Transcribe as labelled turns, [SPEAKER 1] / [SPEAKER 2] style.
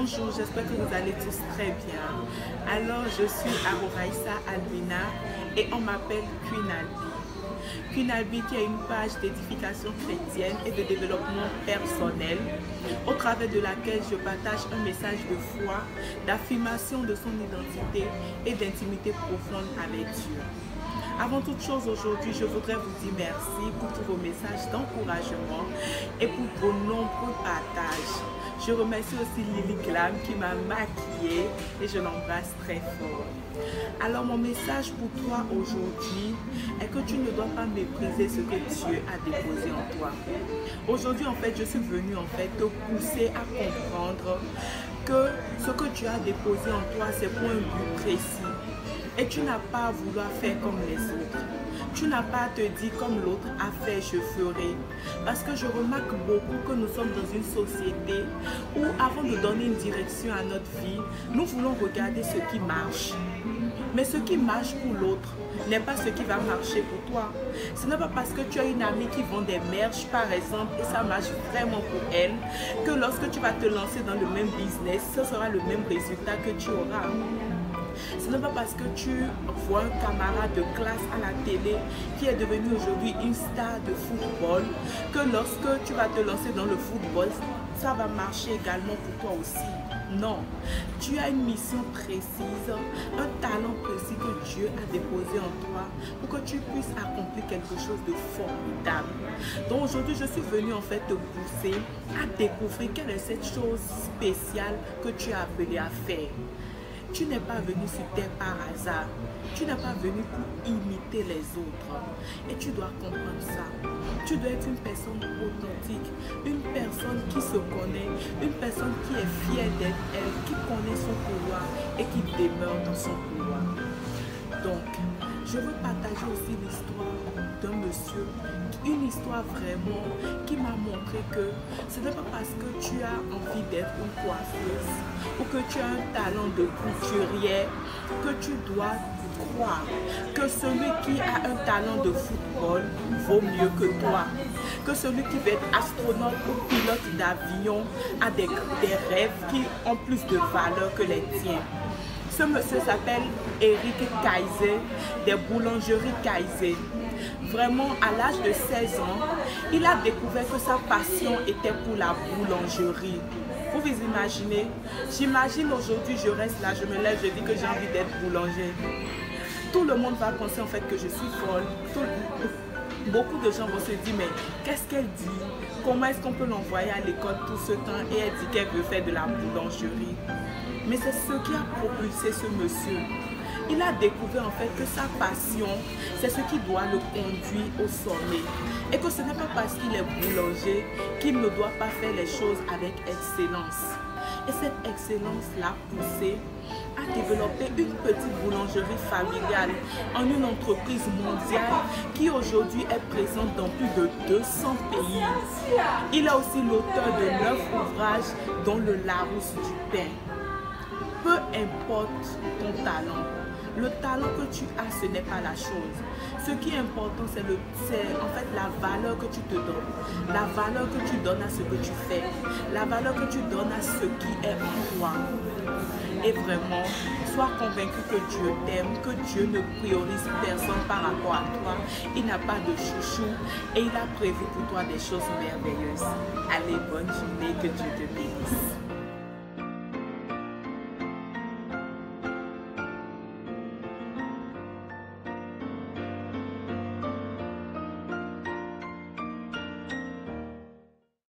[SPEAKER 1] Bonjour, j'espère que vous allez tous très bien. Alors, je suis Aroraïssa Albina et on m'appelle Queen Albi. Queen Albi qui est une page d'édification chrétienne et de développement personnel au travers de laquelle je partage un message de foi, d'affirmation de son identité et d'intimité profonde avec Dieu. Avant toute chose, aujourd'hui, je voudrais vous dire merci pour tous vos messages d'encouragement et pour vos nombreux partages. Je remercie aussi Lily Glam qui m'a maquillée et je l'embrasse très fort. Alors mon message pour toi aujourd'hui est que tu ne dois pas mépriser ce que Dieu a déposé en toi. Aujourd'hui en fait je suis venue te pousser à comprendre que ce que Dieu a déposé en toi c'est pour un but précis. Et tu n'as pas à vouloir faire comme les autres. Tu n'as pas à te dire comme l'autre a fait, je ferai. Parce que je remarque beaucoup que nous sommes dans une société où avant de donner une direction à notre vie, nous voulons regarder ce qui marche. Mais ce qui marche pour l'autre n'est pas ce qui va marcher pour toi. Ce n'est pas parce que tu as une amie qui vend des merch par exemple et ça marche vraiment pour elle que lorsque tu vas te lancer dans le même business, ce sera le même résultat que tu auras. Ce n'est pas parce que tu vois un camarade de classe à la télé qui est devenu aujourd'hui une star de football que lorsque tu vas te lancer dans le football, ça va marcher également pour toi aussi. Non, tu as une mission précise, un talent précis que Dieu a déposé en toi pour que tu puisses accomplir quelque chose de formidable. Donc aujourd'hui, je suis venue te pousser à découvrir quelle est cette chose spéciale que tu es appelé à faire. Tu n'es pas venu sur terre par hasard. Tu n'es pas venu pour imiter les autres. Et tu dois comprendre ça. Tu dois être une personne authentique, une personne qui se connaît, une personne qui est fière d'être elle, qui connaît son pouvoir et qui demeure dans son pouvoir. Donc, je veux partager aussi l'histoire d'un monsieur, une histoire vraiment qui m'a montré que ce n'est pas parce que tu as envie d'être une coiffeuse ou que tu as un talent de couturière que tu dois croire que celui qui a un talent de football vaut mieux que toi, que celui qui veut être astronaute ou pilote d'avion a des rêves qui ont plus de valeur que les tiens. Ce monsieur s'appelle Eric Kaiser, des boulangeries Kaiser. Vraiment, à l'âge de 16 ans, il a découvert que sa passion était pour la boulangerie. Vous vous imaginez? J'imagine aujourd'hui, je reste là, je me lève, je dis que j'ai envie d'être boulanger. Tout le monde va penser que je suis folle. Beaucoup de gens vont se dire, mais qu'est-ce qu'elle dit? Comment est-ce qu'on peut l'envoyer à l'école tout ce temps et elle dit qu'elle veut faire de la boulangerie? Mais c'est ce qui a propulsé ce monsieur. Il a découvert que sa passion, c'est ce qui doit le conduire au sommet. Et que ce n'est pas parce qu'il est boulanger qu'il ne doit pas faire les choses avec excellence. Et cette excellence l'a poussé à développer une petite boulangerie familiale en une entreprise mondiale qui aujourd'hui est présente dans plus de 200 pays. Il est aussi l'auteur de 9 ouvrages dont le Larousse du pain. Peu importe ton talent, le talent que tu as, ce n'est pas la chose. Ce qui est important, c'est la valeur que tu te donnes, la valeur que tu donnes à ce que tu fais, la valeur que tu donnes à ce qui est en toi. Et vraiment, sois convaincu que Dieu t'aime, que Dieu ne priorise personne par rapport à toi. Il n'a pas de chouchou et il a prévu pour toi des choses merveilleuses. Allez, bonne journée, que Dieu te bénisse.